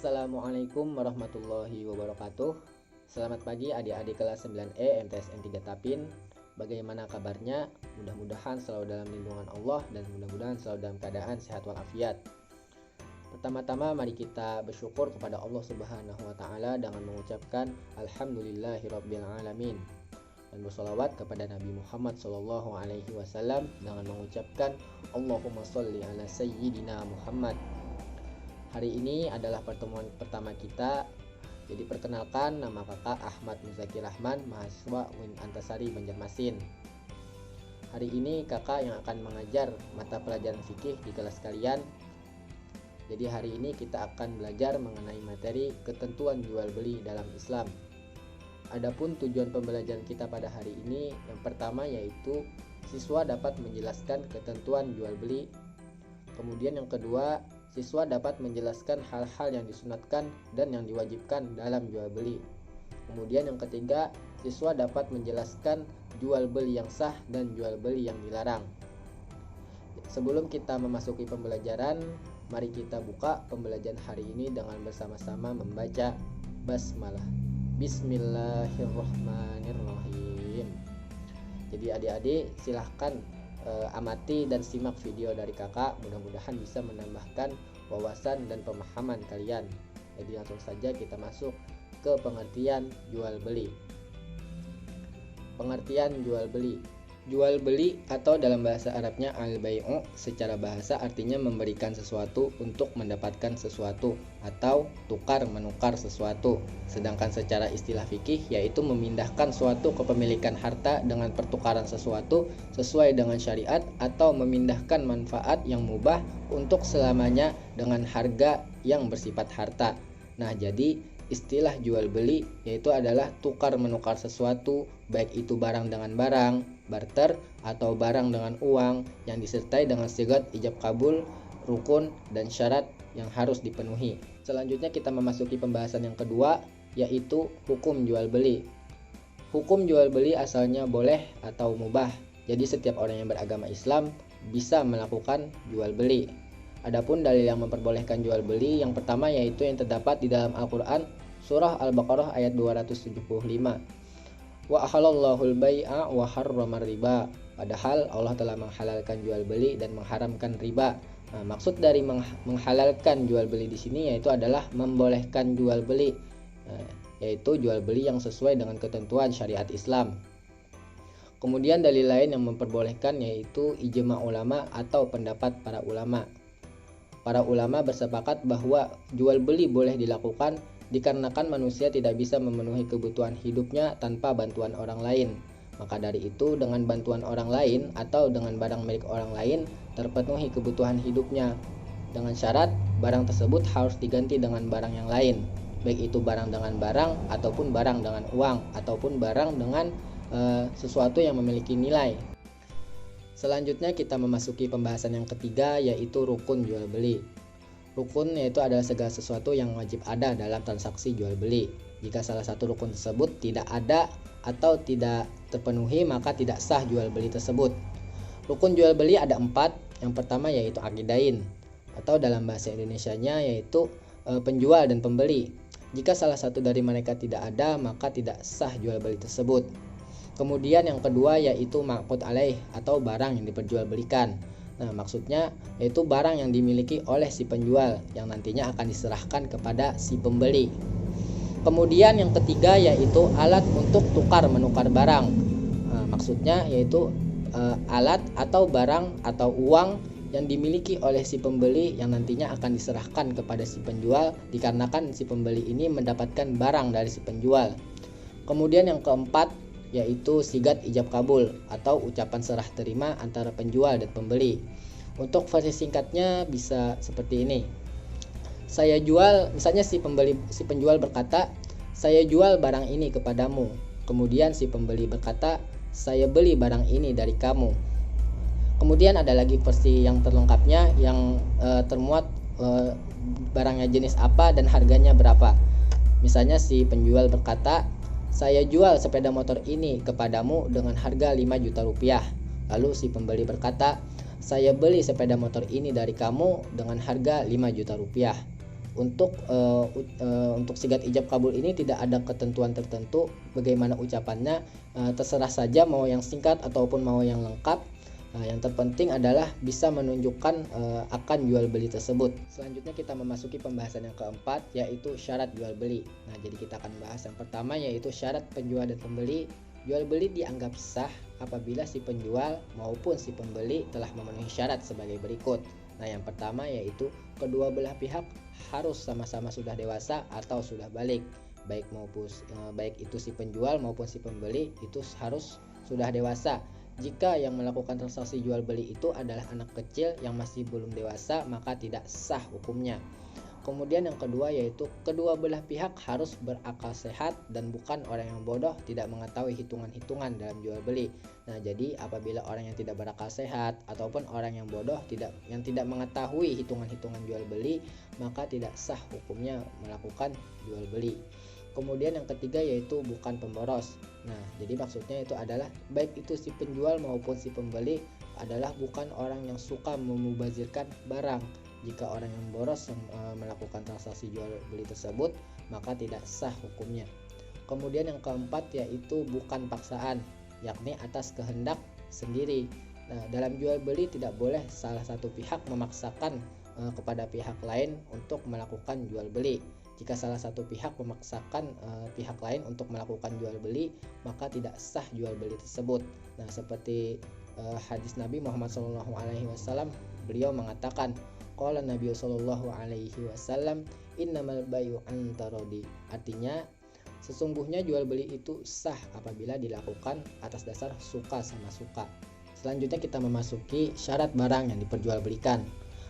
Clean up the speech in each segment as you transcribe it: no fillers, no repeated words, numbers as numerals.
Assalamualaikum warahmatullahi wabarakatuh. Selamat pagi adik-adik kelas 9E MTSN 3 Tapin. Bagaimana kabarnya? Mudah-mudahan selalu dalam lindungan Allah dan mudah-mudahan selalu dalam keadaan sehat walafiat. Pertama-tama mari kita bersyukur kepada Allah Subhanahu wa taala dengan mengucapkan alhamdulillahirabbil alamin dan bersolawat kepada Nabi Muhammad sallallahu alaihi wasallam dengan mengucapkan Allahumma sholli ala sayyidina Muhammad. Hari ini adalah pertemuan pertama kita. Jadi perkenalkan, nama kakak Ahmad Muzakir Rahman, mahasiswa UIN Antasari Banjarmasin. Hari ini kakak yang akan mengajar mata pelajaran fikih di kelas kalian. Jadi hari ini kita akan belajar mengenai materi ketentuan jual beli dalam Islam. Adapun tujuan pembelajaran kita pada hari ini, yang pertama yaitu siswa dapat menjelaskan ketentuan jual beli. Kemudian yang kedua, siswa dapat menjelaskan hal-hal yang disunatkan dan yang diwajibkan dalam jual beli. Kemudian yang ketiga, siswa dapat menjelaskan jual beli yang sah dan jual beli yang dilarang. Sebelum kita memasuki pembelajaran, mari kita buka pembelajaran hari ini dengan bersama-sama membaca basmalah. Bismillahirrahmanirrahim. Jadi adik-adik silahkan amati dan simak video dari kakak, mudah-mudahan bisa menambahkan wawasan dan pemahaman kalian. Jadi langsung saja kita masuk ke pengertian jual beli. Pengertian jual beli. Jual beli atau dalam bahasa Arabnya al-bai'u secara bahasa artinya memberikan sesuatu untuk mendapatkan sesuatu atau tukar menukar sesuatu. Sedangkan secara istilah fikih yaitu memindahkan suatu kepemilikan harta dengan pertukaran sesuatu sesuai dengan syariat atau memindahkan manfaat yang mubah untuk selamanya dengan harga yang bersifat harta. Nah, jadi istilah jual beli yaitu adalah tukar menukar sesuatu, baik itu barang dengan barang, barter, atau barang dengan uang yang disertai dengan sigat ijab kabul, rukun, dan syarat yang harus dipenuhi. Selanjutnya kita memasuki pembahasan yang kedua, yaitu hukum jual beli. Hukum jual beli asalnya boleh atau mubah. Jadi setiap orang yang beragama Islam bisa melakukan jual beli. Adapun dalil yang memperbolehkan jual beli yang pertama yaitu yang terdapat di dalam Al-Quran surah Al-Baqarah ayat 275. Wa ahalallahul bai'a wa harramar riba. Padahal Allah telah menghalalkan jual beli dan mengharamkan riba. Nah, maksud dari menghalalkan jual beli di sini yaitu adalah membolehkan jual beli, yaitu jual beli yang sesuai dengan ketentuan syariat Islam. Kemudian dalil lain yang memperbolehkan yaitu ijma ulama atau pendapat para ulama. Para ulama bersepakat bahwa jual beli boleh dilakukan dikarenakan manusia tidak bisa memenuhi kebutuhan hidupnya tanpa bantuan orang lain. Maka dari itu dengan bantuan orang lain atau dengan barang milik orang lain terpenuhi kebutuhan hidupnya. Dengan syarat barang tersebut harus diganti dengan barang yang lain. Baik itu barang dengan barang ataupun barang dengan uang ataupun barang dengan sesuatu yang memiliki nilai. Selanjutnya kita memasuki pembahasan yang ketiga yaitu rukun jual beli. Rukun yaitu adalah segala sesuatu yang wajib ada dalam transaksi jual beli. Jika salah satu rukun tersebut tidak ada atau tidak terpenuhi maka tidak sah jual beli tersebut. Rukun jual beli ada 4. Yang pertama yaitu aqidain atau dalam bahasa Indonesianya yaitu penjual dan pembeli. Jika salah satu dari mereka tidak ada maka tidak sah jual beli tersebut. Kemudian yang kedua yaitu maqud alaih atau barang yang diperjualbelikan. Nah, maksudnya yaitu barang yang dimiliki oleh si penjual yang nantinya akan diserahkan kepada si pembeli. Kemudian yang ketiga yaitu alat untuk tukar menukar barang. Nah, maksudnya yaitu alat atau barang atau uang yang dimiliki oleh si pembeli yang nantinya akan diserahkan kepada si penjual dikarenakan si pembeli ini mendapatkan barang dari si penjual. Kemudian yang keempat yaitu sigat ijab kabul atau ucapan serah terima antara penjual dan pembeli. Untuk versi singkatnya bisa seperti ini. Saya jual, misalnya si penjual berkata, "Saya jual barang ini kepadamu." Kemudian si pembeli berkata, "Saya beli barang ini dari kamu." Kemudian ada lagi versi yang terlengkapnya yang termuat barangnya jenis apa dan harganya berapa. Misalnya si penjual berkata, "Saya jual sepeda motor ini kepadamu dengan harga 5 juta rupiah." Lalu si pembeli berkata, "Saya beli sepeda motor ini dari kamu dengan harga 5 juta rupiah." Untuk sigat ijab kabul ini tidak ada ketentuan tertentu bagaimana ucapannya, terserah saja mau yang singkat ataupun mau yang lengkap. Yang terpenting adalah bisa menunjukkan akan jual beli tersebut. Selanjutnya kita memasuki pembahasan yang keempat, yaitu syarat jual beli. Nah, jadi kita akan bahas yang pertama, yaitu syarat penjual dan pembeli. Jual beli dianggap sah apabila si penjual maupun si pembeli telah memenuhi syarat sebagai berikut. Nah, yang pertama yaitu kedua belah pihak harus sama-sama sudah dewasa atau sudah balik. Baik itu si penjual maupun si pembeli itu harus sudah dewasa. Jika yang melakukan transaksi jual beli itu adalah anak kecil yang masih belum dewasa, maka tidak sah hukumnya. Kemudian yang kedua yaitu kedua belah pihak harus berakal sehat dan bukan orang yang bodoh tidak mengetahui hitungan-hitungan dalam jual beli. Nah, jadi apabila orang yang tidak berakal sehat ataupun orang yang bodoh yang tidak mengetahui hitungan-hitungan jual beli, maka tidak sah hukumnya melakukan jual beli. Kemudian yang ketiga yaitu bukan pemboros. Nah, jadi maksudnya itu adalah baik itu si penjual maupun si pembeli adalah bukan orang yang suka memubazirkan barang. Jika orang yang boros yang melakukan transaksi jual beli tersebut, maka tidak sah hukumnya. Kemudian yang keempat yaitu bukan paksaan, yakni atas kehendak sendiri. Nah, dalam jual beli tidak boleh salah satu pihak memaksakan kepada pihak lain untuk melakukan jual beli. Jika salah satu pihak memaksakan pihak lain untuk melakukan jual beli, maka tidak sah jual beli tersebut. Nah, seperti hadis Nabi Muhammad SAW, beliau mengatakan, qala Nabi SAW, innamal bayu antarodi. Artinya, sesungguhnya jual beli itu sah apabila dilakukan atas dasar suka sama suka. Selanjutnya kita memasuki syarat barang yang diperjualbelikan.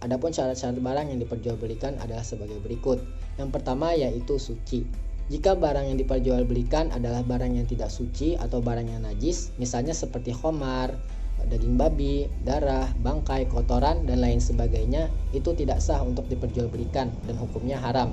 Adapun syarat-syarat barang yang diperjualbelikan adalah sebagai berikut. Yang pertama yaitu suci. Jika barang yang diperjualbelikan adalah barang yang tidak suci atau barang yang najis, misalnya seperti khamar, daging babi, darah, bangkai, kotoran, dan lain sebagainya, itu tidak sah untuk diperjualbelikan dan hukumnya haram.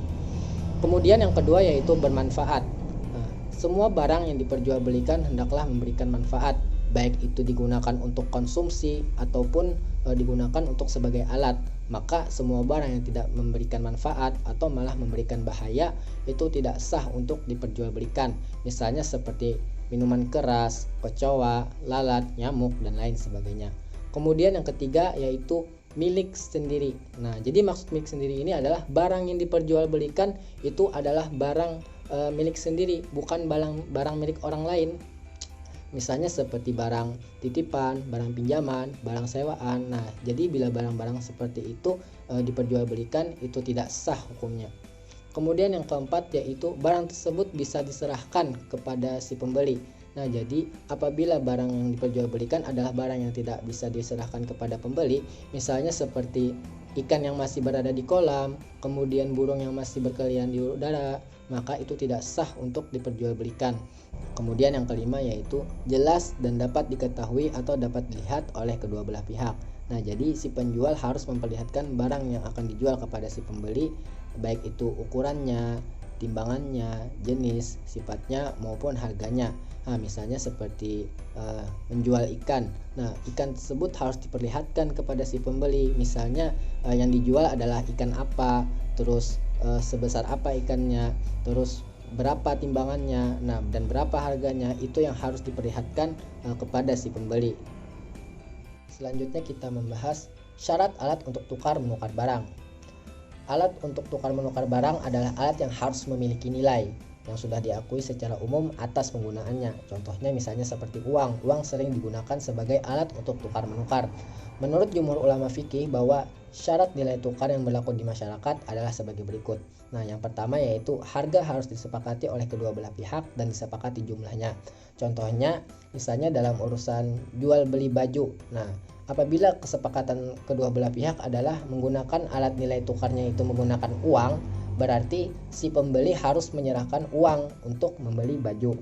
Kemudian yang kedua yaitu bermanfaat. Nah, semua barang yang diperjualbelikan hendaklah memberikan manfaat, baik itu digunakan untuk konsumsi ataupun digunakan untuk sebagai alat. Maka semua barang yang tidak memberikan manfaat atau malah memberikan bahaya itu tidak sah untuk diperjualbelikan. Misalnya seperti minuman keras, kecoa, lalat, nyamuk, dan lain sebagainya. Kemudian yang ketiga yaitu milik sendiri. Nah, jadi maksud milik sendiri ini adalah barang yang diperjualbelikan itu adalah barang milik sendiri, bukan barang milik orang lain. Misalnya seperti barang titipan, barang pinjaman, barang sewaan. Nah, jadi bila barang-barang seperti itu diperjualbelikan, itu tidak sah hukumnya. Kemudian yang keempat yaitu barang tersebut bisa diserahkan kepada si pembeli. Nah, jadi apabila barang yang diperjualbelikan adalah barang yang tidak bisa diserahkan kepada pembeli, misalnya seperti ikan yang masih berada di kolam, kemudian burung yang masih berkeliaran di udara, maka itu tidak sah untuk diperjualbelikan. Kemudian yang kelima yaitu jelas dan dapat diketahui atau dapat dilihat oleh kedua belah pihak. Nah, jadi si penjual harus memperlihatkan barang yang akan dijual kepada si pembeli, baik itu ukurannya, timbangannya, jenis, sifatnya maupun harganya. Nah, misalnya seperti menjual ikan. Nah, ikan tersebut harus diperlihatkan kepada si pembeli. Misalnya yang dijual adalah ikan apa, terus sebesar apa ikannya, terus berapa timbangannya, nah dan berapa harganya, itu yang harus diperlihatkan kepada si pembeli. Selanjutnya kita membahas syarat alat untuk tukar menukar barang. Alat untuk tukar menukar barang adalah alat yang harus memiliki nilai yang sudah diakui secara umum atas penggunaannya. Contohnya misalnya seperti uang. Uang sering digunakan sebagai alat untuk tukar menukar. Menurut jumhur ulama fikih bahwa syarat nilai tukar yang berlaku di masyarakat adalah sebagai berikut. Nah, yang pertama yaitu harga harus disepakati oleh kedua belah pihak dan disepakati jumlahnya. Contohnya, misalnya dalam urusan jual beli baju. Nah, apabila kesepakatan kedua belah pihak adalah menggunakan alat nilai tukarnya itu menggunakan uang, berarti si pembeli harus menyerahkan uang untuk membeli baju.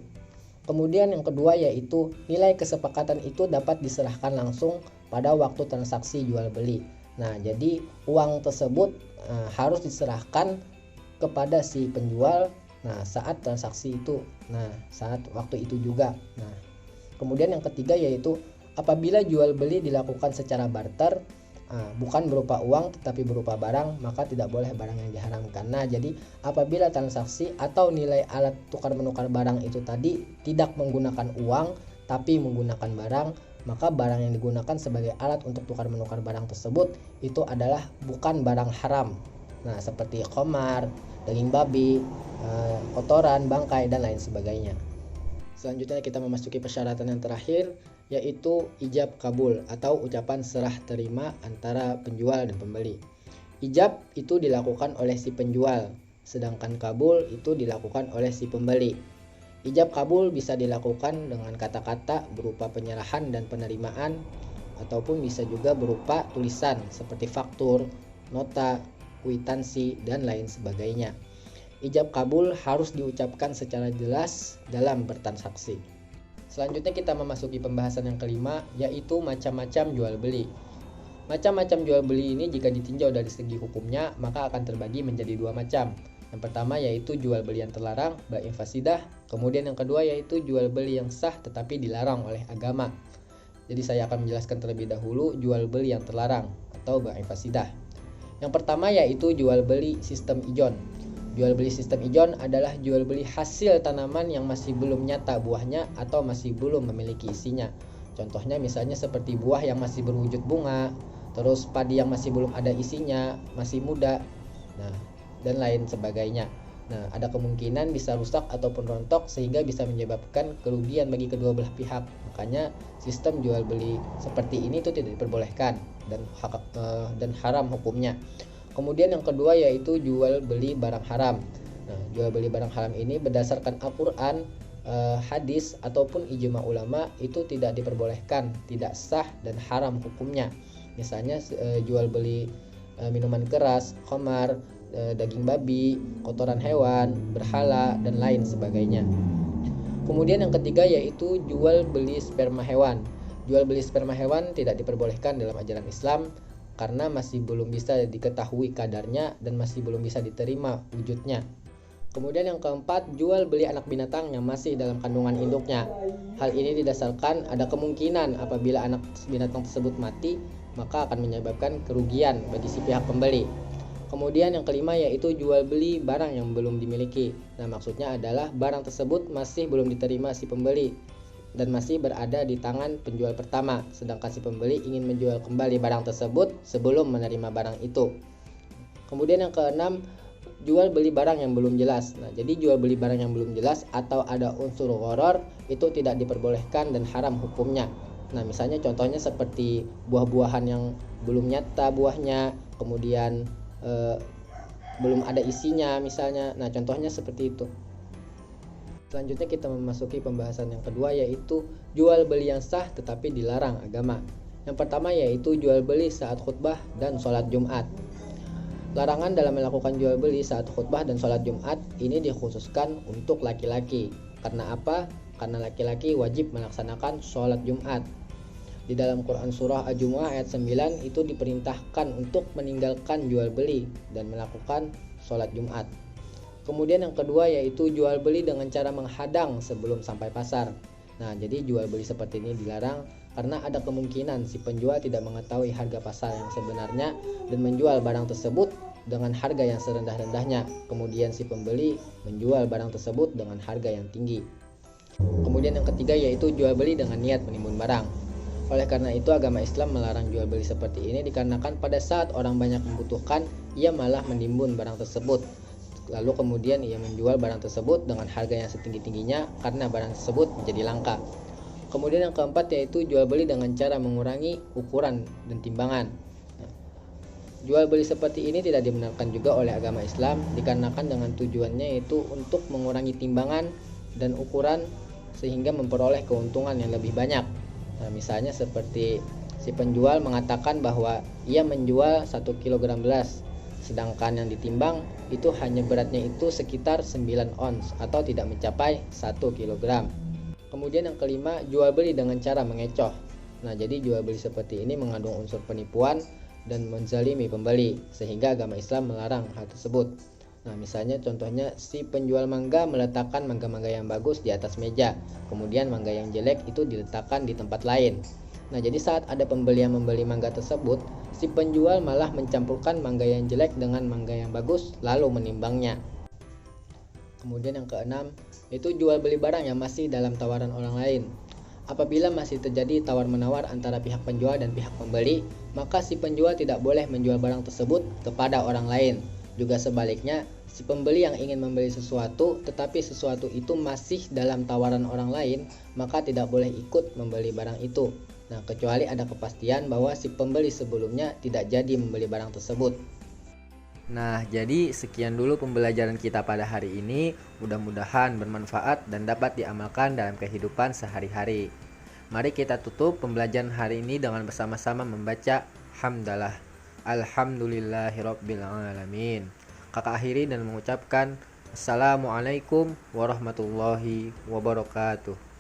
Kemudian yang kedua yaitu nilai kesepakatan itu dapat diserahkan langsung pada waktu transaksi jual beli. Nah, jadi uang tersebut harus diserahkan kepada si penjual saat transaksi itu. Nah, saat waktu itu juga. Kemudian yang ketiga yaitu apabila jual beli dilakukan secara barter bukan berupa uang tetapi berupa barang, maka tidak boleh barang yang diharamkan. Nah, jadi apabila transaksi atau nilai alat tukar menukar barang itu tadi tidak menggunakan uang tapi menggunakan barang, maka barang yang digunakan sebagai alat untuk tukar menukar barang tersebut itu adalah bukan barang haram. Nah, seperti khamar, daging babi, kotoran, bangkai, dan lain sebagainya. Selanjutnya kita memasuki persyaratan yang terakhir, yaitu ijab kabul atau ucapan serah terima antara penjual dan pembeli. Ijab itu dilakukan oleh si penjual, sedangkan kabul itu dilakukan oleh si pembeli. Ijab kabul bisa dilakukan dengan kata-kata berupa penyerahan dan penerimaan, ataupun bisa juga berupa tulisan seperti faktur, nota, kwitansi, dan lain sebagainya. Ijab kabul harus diucapkan secara jelas dalam bertransaksi. Selanjutnya kita memasuki pembahasan yang kelima, yaitu macam-macam jual beli. Macam-macam jual beli ini jika ditinjau dari segi hukumnya, maka akan terbagi menjadi dua macam. Yang pertama yaitu jual beli yang terlarang, bai' fasidah. Kemudian yang kedua yaitu jual beli yang sah tetapi dilarang oleh agama. Jadi saya akan menjelaskan terlebih dahulu jual beli yang terlarang atau bai' fasidah. Yang pertama yaitu jual beli sistem ijon. Jual beli sistem ijon adalah jual beli hasil tanaman yang masih belum nyata buahnya atau masih belum memiliki isinya. Contohnya misalnya seperti buah yang masih berwujud bunga, terus padi yang masih belum ada isinya, masih muda, dan lain sebagainya. Nah, ada kemungkinan bisa rusak ataupun rontok sehingga bisa menyebabkan kerugian bagi kedua belah pihak. Makanya sistem jual beli seperti ini itu tidak diperbolehkan dan haram hukumnya. Kemudian yang kedua yaitu jual beli barang haram. Nah, jual beli barang haram ini berdasarkan Al-Quran, hadis ataupun ijma ulama itu tidak diperbolehkan, tidak sah dan haram hukumnya. Misalnya jual beli minuman keras, khamar, daging babi, kotoran hewan, berhala, dan lain sebagainya. Kemudian yang ketiga yaitu jual beli sperma hewan. Jual beli sperma hewan tidak diperbolehkan dalam ajaran Islam karena masih belum bisa diketahui kadarnya dan masih belum bisa diterima wujudnya. Kemudian yang keempat, jual beli anak binatang yang masih dalam kandungan induknya. Hal ini didasarkan ada kemungkinan apabila anak binatang tersebut mati, maka akan menyebabkan kerugian bagi si pihak pembeli. Kemudian yang kelima yaitu jual beli barang yang belum dimiliki. Nah, maksudnya adalah barang tersebut masih belum diterima si pembeli dan masih berada di tangan penjual pertama, sedangkan si pembeli ingin menjual kembali barang tersebut sebelum menerima barang itu. Kemudian yang keenam, jual beli barang yang belum jelas. Nah, jadi jual beli barang yang belum jelas atau ada unsur gharar itu tidak diperbolehkan dan haram hukumnya. Nah, misalnya contohnya seperti buah-buahan yang belum nyata buahnya, kemudian belum ada isinya misalnya. Nah, contohnya seperti itu. Selanjutnya kita memasuki pembahasan yang kedua yaitu jual beli yang sah tetapi dilarang agama. Yang pertama yaitu jual beli saat khutbah dan sholat Jumat. Larangan dalam melakukan jual beli saat khutbah dan sholat Jumat ini dikhususkan untuk laki-laki. Karena apa? Karena laki-laki wajib melaksanakan sholat Jumat. Di dalam Quran surah Al-Jumu'ah ayat 9 itu diperintahkan untuk meninggalkan jual beli dan melakukan sholat Jumat. Kemudian yang kedua yaitu jual beli dengan cara menghadang sebelum sampai pasar. Nah, jadi jual beli seperti ini dilarang karena ada kemungkinan si penjual tidak mengetahui harga pasar yang sebenarnya dan menjual barang tersebut dengan harga yang serendah-rendahnya. Kemudian si pembeli menjual barang tersebut dengan harga yang tinggi. Kemudian yang ketiga yaitu jual beli dengan niat menimbun barang. Oleh karena itu agama Islam melarang jual beli seperti ini dikarenakan pada saat orang banyak membutuhkan, ia malah menimbun barang tersebut. Lalu kemudian ia menjual barang tersebut dengan harga yang setinggi-tingginya karena barang tersebut menjadi langka. Kemudian yang keempat yaitu jual beli dengan cara mengurangi ukuran dan timbangan. Jual beli seperti ini tidak dibenarkan juga oleh agama Islam dikarenakan dengan tujuannya yaitu untuk mengurangi timbangan dan ukuran sehingga memperoleh keuntungan yang lebih banyak. Nah, misalnya seperti si penjual mengatakan bahwa ia menjual 1 kg beras, sedangkan yang ditimbang itu hanya beratnya itu sekitar 9 ons atau tidak mencapai 1 kg. Kemudian yang kelima, jual beli dengan cara mengecoh. Nah, jadi jual beli seperti ini mengandung unsur penipuan dan menzalimi pembeli, sehingga agama Islam melarang hal tersebut. Nah, misalnya contohnya si penjual mangga meletakkan mangga-mangga yang bagus di atas meja, kemudian mangga yang jelek itu diletakkan di tempat lain. Nah, jadi saat ada pembeli yang membeli mangga tersebut, si penjual malah mencampurkan mangga yang jelek dengan mangga yang bagus lalu menimbangnya. Kemudian yang keenam, itu jual beli barang yang masih dalam tawaran orang lain. Apabila masih terjadi tawar-menawar antara pihak penjual dan pihak pembeli, maka si penjual tidak boleh menjual barang tersebut kepada orang lain. Juga sebaliknya, si pembeli yang ingin membeli sesuatu tetapi sesuatu itu masih dalam tawaran orang lain, maka tidak boleh ikut membeli barang itu. Nah, kecuali ada kepastian bahwa si pembeli sebelumnya tidak jadi membeli barang tersebut. Nah, jadi sekian dulu pembelajaran kita pada hari ini. Mudah-mudahan bermanfaat dan dapat diamalkan dalam kehidupan sehari-hari. Mari kita tutup pembelajaran hari ini dengan bersama-sama membaca hamdalah. Alhamdulillahirabbil alamin. Kakak akhiri dan mengucapkan Assalamualaikum warahmatullahi wabarakatuh.